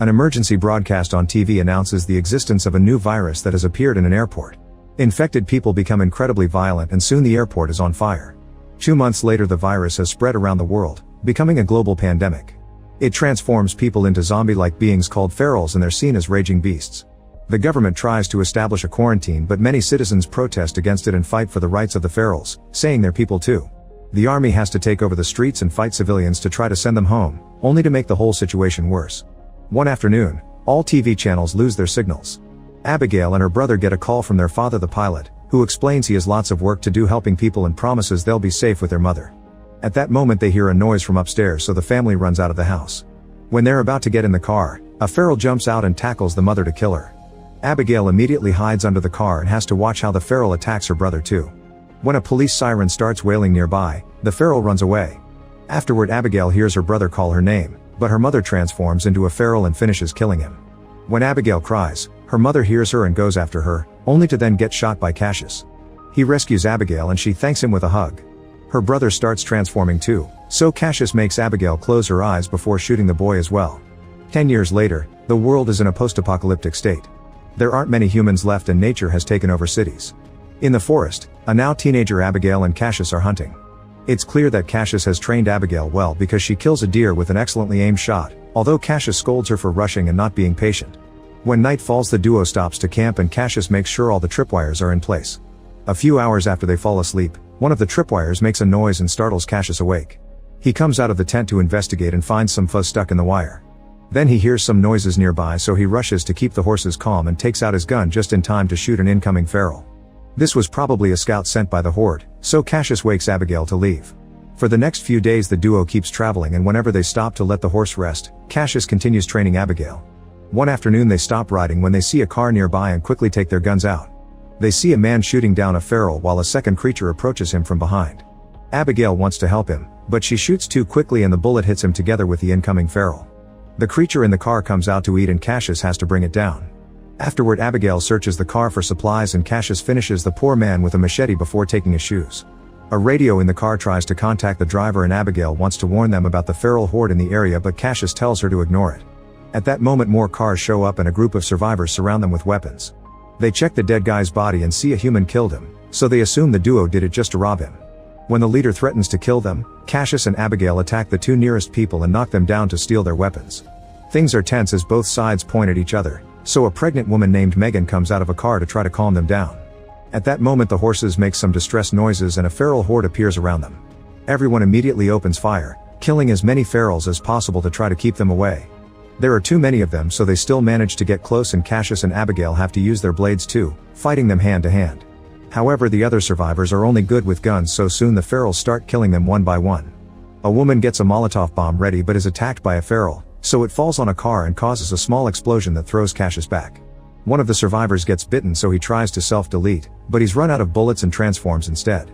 An emergency broadcast on TV announces the existence of a new virus that has appeared in an airport. Infected people become incredibly violent and soon the airport is on fire. 2 months later the virus has spread around the world, becoming a global pandemic. It transforms people into zombie-like beings called ferals and they're seen as raging beasts. The government tries to establish a quarantine but many citizens protest against it and fight for the rights of the ferals, saying they're people too. The army has to take over the streets and fight civilians to try to send them home, only to make the whole situation worse. One afternoon, all TV channels lose their signals. Abigail and her brother get a call from their father the pilot, who explains he has lots of work to do helping people and promises they'll be safe with their mother. At that moment they hear a noise from upstairs so the family runs out of the house. When they're about to get in the car, a feral jumps out and tackles the mother to kill her. Abigail immediately hides under the car and has to watch how the feral attacks her brother too. When a police siren starts wailing nearby, the feral runs away. Afterward Abigail hears her brother call her name, but her mother transforms into a feral and finishes killing him. When Abigail cries, her mother hears her and goes after her, only to then get shot by Cassius. He rescues Abigail and she thanks him with a hug. Her brother starts transforming too, so Cassius makes Abigail close her eyes before shooting the boy as well. 10 years later, the world is in a post-apocalyptic state. There aren't many humans left and nature has taken over cities. In the forest, a now teenager Abigail and Cassius are hunting. It's clear that Cassius has trained Abigail well because she kills a deer with an excellently aimed shot, although Cassius scolds her for rushing and not being patient. When night falls the duo stops to camp and Cassius makes sure all the tripwires are in place. A few hours after they fall asleep, one of the tripwires makes a noise and startles Cassius awake. He comes out of the tent to investigate and finds some fuzz stuck in the wire. Then he hears some noises nearby so he rushes to keep the horses calm and takes out his gun just in time to shoot an incoming feral. This was probably a scout sent by the horde, so Cassius wakes Abigail to leave. For the next few days the duo keeps traveling and whenever they stop to let the horse rest, Cassius continues training Abigail. One afternoon they stop riding when they see a car nearby and quickly take their guns out. They see a man shooting down a feral while a second creature approaches him from behind. Abigail wants to help him, but she shoots too quickly and the bullet hits him together with the incoming feral. The creature in the car comes out to eat and Cassius has to bring it down. Afterward Abigail searches the car for supplies and Cassius finishes the poor man with a machete before taking his shoes. A radio in the car tries to contact the driver and Abigail wants to warn them about the feral horde in the area but Cassius tells her to ignore it. At that moment more cars show up and a group of survivors surround them with weapons. They check the dead guy's body and see a human killed him, so they assume the duo did it just to rob him. When the leader threatens to kill them, Cassius and Abigail attack the two nearest people and knock them down to steal their weapons. Things are tense as both sides point at each other, so a pregnant woman named Megan comes out of a car to try to calm them down. At that moment the horses make some distress noises and a feral horde appears around them. Everyone immediately opens fire, killing as many ferals as possible to try to keep them away. There are too many of them so they still manage to get close and Cassius and Abigail have to use their blades too, fighting them hand to hand. However the other survivors are only good with guns so soon the ferals start killing them one by one. A woman gets a Molotov bomb ready but is attacked by a feral, so it falls on a car and causes a small explosion that throws Cassius back. One of the survivors gets bitten so he tries to self-delete, but he's run out of bullets and transforms instead.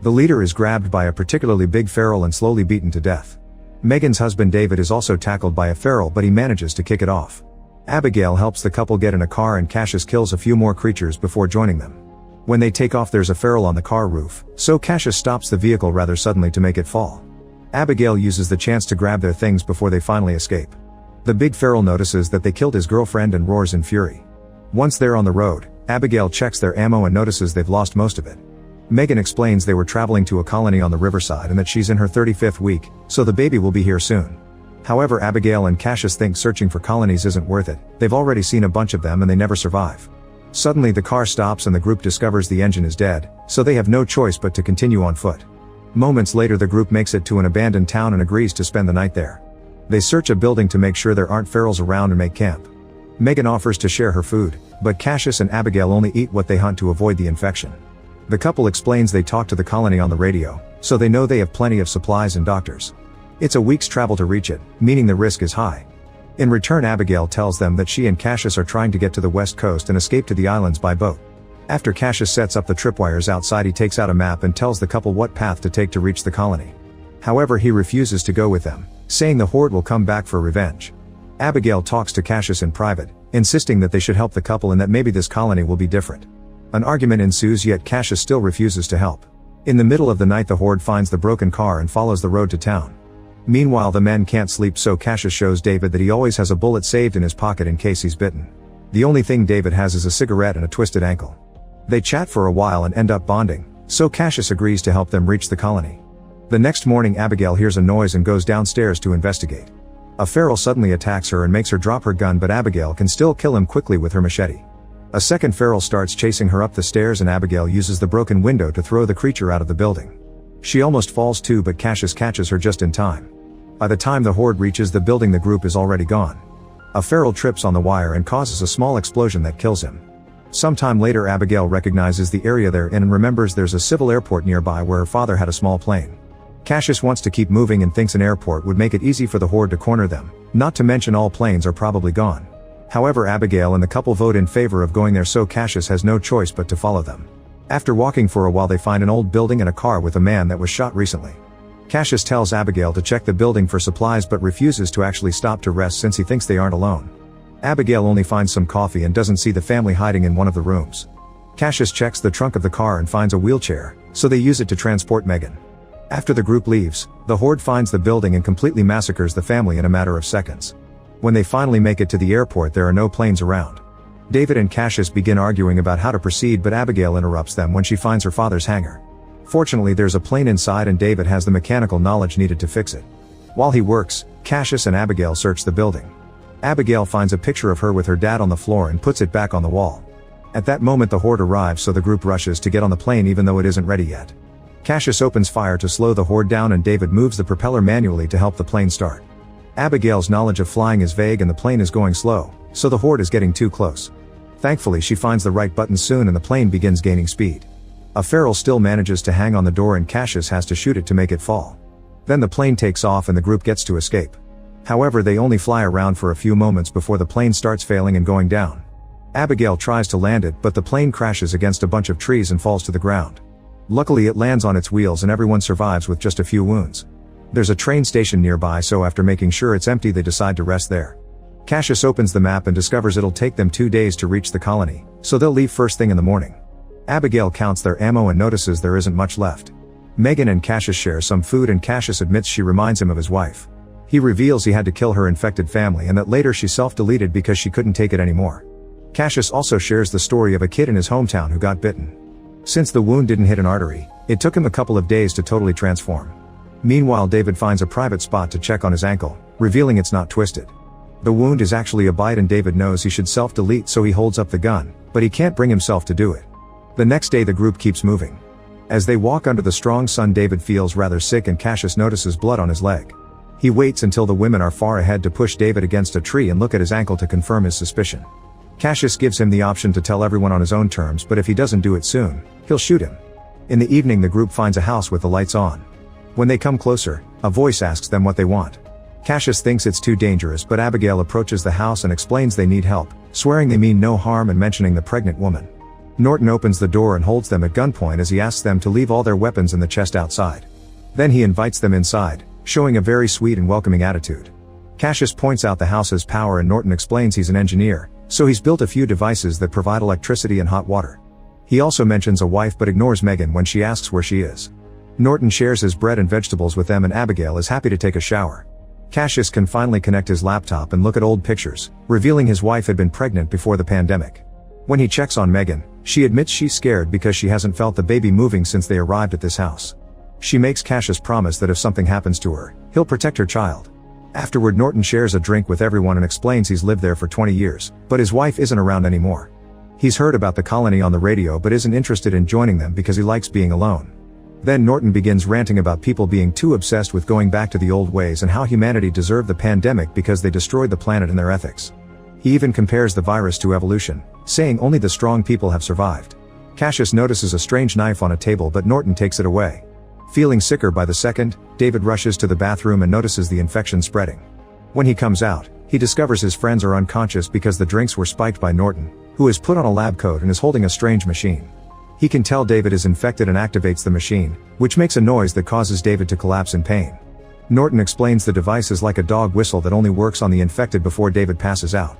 The leader is grabbed by a particularly big feral and slowly beaten to death. Megan's husband David is also tackled by a feral but he manages to kick it off. Abigail helps the couple get in a car and Cassius kills a few more creatures before joining them. When they take off there's a feral on the car roof, so Cassius stops the vehicle rather suddenly to make it fall. Abigail uses the chance to grab their things before they finally escape. The big feral notices that they killed his girlfriend and roars in fury. Once they're on the road, Abigail checks their ammo and notices they've lost most of it. Megan explains they were traveling to a colony on the riverside and that she's in her 35th week, so the baby will be here soon. However Abigail and Cassius think searching for colonies isn't worth it, they've already seen a bunch of them and they never survive. Suddenly the car stops and the group discovers the engine is dead, so they have no choice but to continue on foot. Moments later the group makes it to an abandoned town and agrees to spend the night there. They search a building to make sure there aren't ferals around and make camp. Megan offers to share her food, but Cassius and Abigail only eat what they hunt to avoid the infection. The couple explains they talked to the colony on the radio, so they know they have plenty of supplies and doctors. It's a week's travel to reach it, meaning the risk is high. In return Abigail tells them that she and Cassius are trying to get to the west coast and escape to the islands by boat. After Cassius sets up the tripwires outside he takes out a map and tells the couple what path to take to reach the colony. However he refuses to go with them, saying the horde will come back for revenge. Abigail talks to Cassius in private, insisting that they should help the couple and that maybe this colony will be different. An argument ensues yet Cassius still refuses to help. In the middle of the night the horde finds the broken car and follows the road to town. Meanwhile, the men can't sleep, so Cassius shows David that he always has a bullet saved in his pocket in case he's bitten. The only thing David has is a cigarette and a twisted ankle. They chat for a while and end up bonding, so Cassius agrees to help them reach the colony. The next morning, Abigail hears a noise and goes downstairs to investigate. A feral suddenly attacks her and makes her drop her gun, but Abigail can still kill him quickly with her machete. A second feral starts chasing her up the stairs and Abigail uses the broken window to throw the creature out of the building. She almost falls too, but Cassius catches her just in time. By the time the horde reaches the building, the group is already gone. A feral trips on the wire and causes a small explosion that kills him. Sometime later, Abigail recognizes the area they're in and remembers there's a civil airport nearby where her father had a small plane. Cassius wants to keep moving and thinks an airport would make it easy for the horde to corner them, not to mention all planes are probably gone. However, Abigail and the couple vote in favor of going there, so Cassius has no choice but to follow them. After walking for a while, they find an old building and a car with a man that was shot recently. Cassius tells Abigail to check the building for supplies but refuses to actually stop to rest since he thinks they aren't alone. Abigail only finds some coffee and doesn't see the family hiding in one of the rooms. Cassius checks the trunk of the car and finds a wheelchair, so they use it to transport Megan. After the group leaves, the horde finds the building and completely massacres the family in a matter of seconds. When they finally make it to the airport, there are no planes around. David and Cassius begin arguing about how to proceed, but Abigail interrupts them when she finds her father's hangar. Fortunately, there's a plane inside and David has the mechanical knowledge needed to fix it. While he works, Cassius and Abigail search the building. Abigail finds a picture of her with her dad on the floor and puts it back on the wall. At that moment, the horde arrives, so the group rushes to get on the plane even though it isn't ready yet. Cassius opens fire to slow the horde down and David moves the propeller manually to help the plane start. Abigail's knowledge of flying is vague and the plane is going slow, so the horde is getting too close. Thankfully, she finds the right button soon and the plane begins gaining speed. A feral still manages to hang on the door and Cassius has to shoot it to make it fall. Then the plane takes off and the group gets to escape. However, they only fly around for a few moments before the plane starts failing and going down. Abigail tries to land it, but the plane crashes against a bunch of trees and falls to the ground. Luckily, it lands on its wheels and everyone survives with just a few wounds. There's a train station nearby, so after making sure it's empty, they decide to rest there. Cassius opens the map and discovers it'll take them 2 days to reach the colony, so they'll leave first thing in the morning. Abigail counts their ammo and notices there isn't much left. Megan and Cassius share some food and Cassius admits she reminds him of his wife. He reveals he had to kill her infected family and that later she self-deleted because she couldn't take it anymore. Cassius also shares the story of a kid in his hometown who got bitten. Since the wound didn't hit an artery, it took him a couple of days to totally transform. Meanwhile, David finds a private spot to check on his ankle, revealing it's not twisted. The wound is actually a bite and David knows he should self-delete, so he holds up the gun, but he can't bring himself to do it. The next day the group keeps moving. As they walk under the strong sun, David feels rather sick and Cassius notices blood on his leg. He waits until the women are far ahead to push David against a tree and look at his ankle to confirm his suspicion. Cassius gives him the option to tell everyone on his own terms, but if he doesn't do it soon, he'll shoot him. In the evening, the group finds a house with the lights on. When they come closer, a voice asks them what they want. Cassius thinks it's too dangerous, but Abigail approaches the house and explains they need help, swearing they mean no harm and mentioning the pregnant woman. Norton opens the door and holds them at gunpoint as he asks them to leave all their weapons in the chest outside. Then he invites them inside, showing a very sweet and welcoming attitude. Cassius points out the house has power and Norton explains he's an engineer, so he's built a few devices that provide electricity and hot water. He also mentions a wife but ignores Megan when she asks where she is. Norton shares his bread and vegetables with them and Abigail is happy to take a shower. Cassius can finally connect his laptop and look at old pictures, revealing his wife had been pregnant before the pandemic. When he checks on Megan, she admits she's scared because she hasn't felt the baby moving since they arrived at this house. She makes Cassius promise that if something happens to her, he'll protect her child. Afterward, Norton shares a drink with everyone and explains he's lived there for 20 years, but his wife isn't around anymore. He's heard about the colony on the radio but isn't interested in joining them because he likes being alone. Then Norton begins ranting about people being too obsessed with going back to the old ways and how humanity deserved the pandemic because they destroyed the planet and their ethics. He even compares the virus to evolution, saying only the strong people have survived. Cassius notices a strange knife on a table but Norton takes it away. Feeling sicker by the second, David rushes to the bathroom and notices the infection spreading. When he comes out, he discovers his friends are unconscious because the drinks were spiked by Norton, who has put on a lab coat and is holding a strange machine. He can tell David is infected and activates the machine, which makes a noise that causes David to collapse in pain. Norton explains the device is like a dog whistle that only works on the infected before David passes out.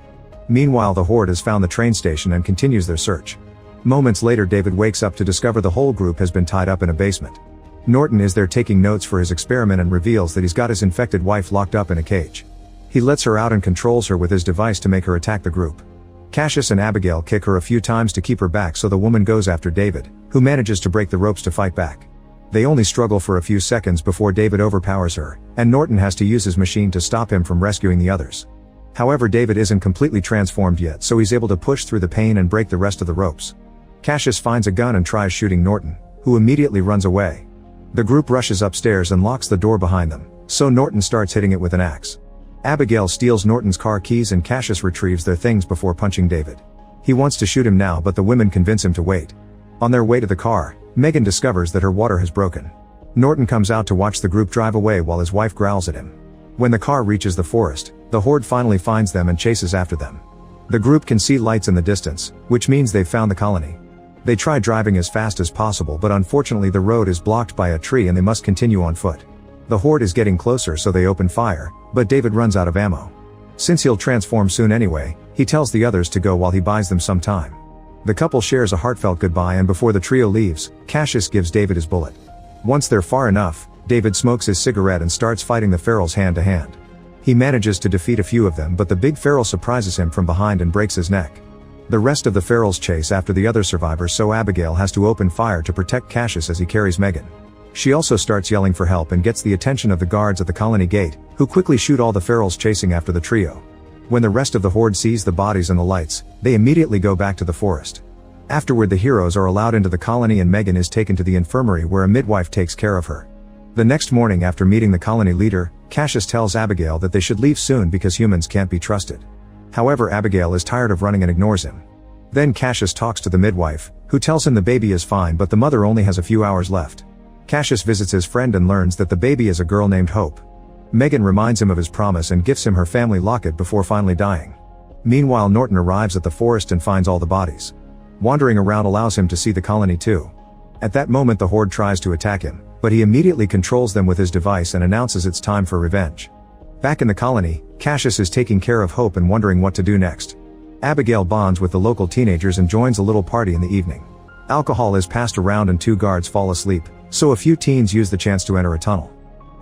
Meanwhile, the horde has found the train station and continues their search. Moments later, David wakes up to discover the whole group has been tied up in a basement. Norton is there taking notes for his experiment and reveals that he's got his infected wife locked up in a cage. He lets her out and controls her with his device to make her attack the group. Cassius and Abigail kick her a few times to keep her back, so the woman goes after David, who manages to break the ropes to fight back. They only struggle for a few seconds before David overpowers her, and Norton has to use his machine to stop him from rescuing the others. However, David isn't completely transformed yet, so he's able to push through the pain and break the rest of the ropes. Cassius finds a gun and tries shooting Norton, who immediately runs away. The group rushes upstairs and locks the door behind them, so Norton starts hitting it with an axe. Abigail steals Norton's car keys and Cassius retrieves their things before punching David. He wants to shoot him now, but the women convince him to wait. On their way to the car, Megan discovers that her water has broken. Norton comes out to watch the group drive away while his wife growls at him. When the car reaches the forest, the horde finally finds them and chases after them. The group can see lights in the distance, which means they've found the colony. They try driving as fast as possible, but unfortunately the road is blocked by a tree and they must continue on foot. The horde is getting closer, so they open fire, but David runs out of ammo. Since he'll transform soon anyway, he tells the others to go while he buys them some time. The couple shares a heartfelt goodbye, and before the trio leaves, Cassius gives David his bullet. Once they're far enough, David smokes his cigarette and starts fighting the ferals hand to hand. He manages to defeat a few of them, but the big feral surprises him from behind and breaks his neck. The rest of the ferals chase after the other survivors, so Abigail has to open fire to protect Cassius as he carries Megan. She also starts yelling for help and gets the attention of the guards at the colony gate, who quickly shoot all the ferals chasing after the trio. When the rest of the horde sees the bodies and the lights, they immediately go back to the forest. Afterward, the heroes are allowed into the colony and Megan is taken to the infirmary where a midwife takes care of her. The next morning, after meeting the colony leader, Cassius tells Abigail that they should leave soon because humans can't be trusted. However, Abigail is tired of running and ignores him. Then Cassius talks to the midwife, who tells him the baby is fine but the mother only has a few hours left. Cassius visits his friend and learns that the baby is a girl named Hope. Megan reminds him of his promise and gifts him her family locket before finally dying. Meanwhile, Norton arrives at the forest and finds all the bodies. Wandering around allows him to see the colony too. At that moment, the horde tries to attack him, but he immediately controls them with his device and announces it's time for revenge. Back in the colony, Cassius is taking care of Hope and wondering what to do next. Abigail bonds with the local teenagers and joins a little party in the evening. Alcohol is passed around and 2 guards fall asleep, so a few teens use the chance to enter a tunnel.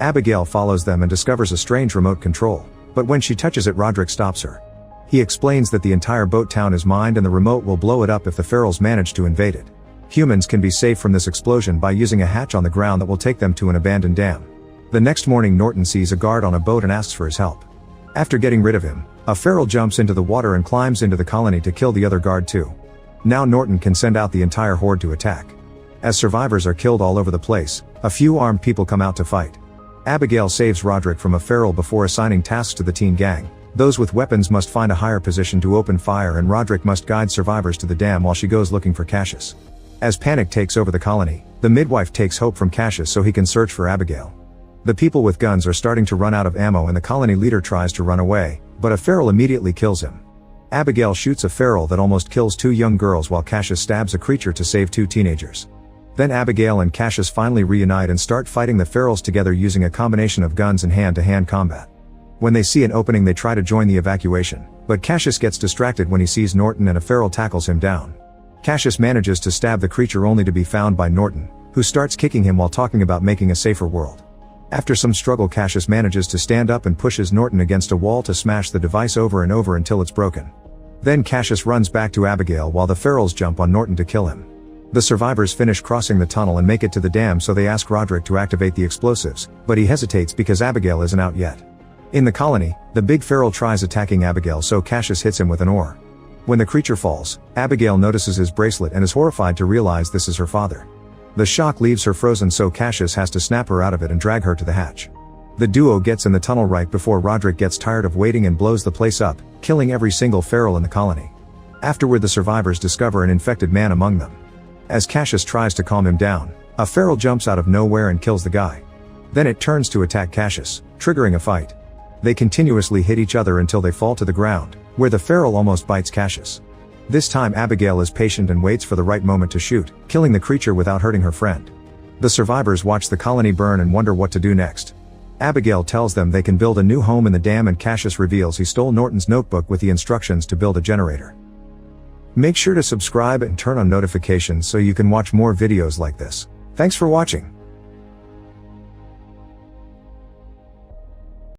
Abigail follows them and discovers a strange remote control, but when she touches it, Roderick stops her. He explains that the entire boat town is mined and the remote will blow it up if the ferals manage to invade it. Humans can be safe from this explosion by using a hatch on the ground that will take them to an abandoned dam. The next morning, Norton sees a guard on a boat and asks for his help. After getting rid of him, a feral jumps into the water and climbs into the colony to kill the other guard too. Now Norton can send out the entire horde to attack. As survivors are killed all over the place, a few armed people come out to fight. Abigail saves Roderick from a feral before assigning tasks to the teen gang. Those with weapons must find a higher position to open fire, and Roderick must guide survivors to the dam while she goes looking for Cassius. As panic takes over the colony, the midwife takes Hope from Cassius so he can search for Abigail. The people with guns are starting to run out of ammo and the colony leader tries to run away, but a feral immediately kills him. Abigail shoots a feral that almost kills 2 young girls while Cassius stabs a creature to save 2 teenagers. Then Abigail and Cassius finally reunite and start fighting the ferals together using a combination of guns and hand-to-hand combat. When they see an opening, they try to join the evacuation, but Cassius gets distracted when he sees Norton and a feral tackles him down. Cassius manages to stab the creature only to be found by Norton, who starts kicking him while talking about making a safer world. After some struggle, Cassius manages to stand up and pushes Norton against a wall to smash the device over and over until it's broken. Then Cassius runs back to Abigail while the ferals jump on Norton to kill him. The survivors finish crossing the tunnel and make it to the dam, so they ask Roderick to activate the explosives, but he hesitates because Abigail isn't out yet. In the colony, the big feral tries attacking Abigail, so Cassius hits him with an oar. When the creature falls, Abigail notices his bracelet and is horrified to realize this is her father. The shock leaves her frozen, so Cassius has to snap her out of it and drag her to the hatch. The duo gets in the tunnel right before Roderick gets tired of waiting and blows the place up, killing every single feral in the colony. Afterward, the survivors discover an infected man among them. As Cassius tries to calm him down, a feral jumps out of nowhere and kills the guy. Then it turns to attack Cassius, triggering a fight. They continuously hit each other until they fall to the ground, where the feral almost bites Cassius. This time Abigail is patient and waits for the right moment to shoot, killing the creature without hurting her friend. The survivors watch the colony burn and wonder what to do next. Abigail tells them they can build a new home in the dam, and Cassius reveals he stole Norton's notebook with the instructions to build a generator. Make sure to subscribe and turn on notifications so you can watch more videos like this. Thanks for watching.